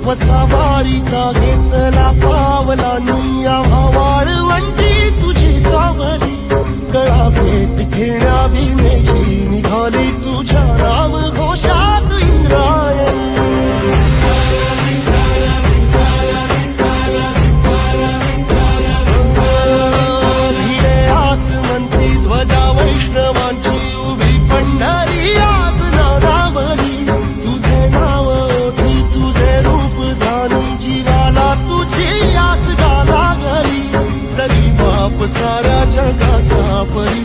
वसावारीचा घेतला पावलांनी आम्हा वाळवंटी तुझी सावली गळा भेट घेण्या भीमेची निघाली तुझ्या राम घोषात इंद्रायणी भिडे आसमंती ध्वजा वैष्णवांची उभी पंढरी आज नादावली तुझे नाव ओठी तुझे रूप धानी जीवाला तुझी आस गाला गली जरी बाप साऱ्या जगाचा परी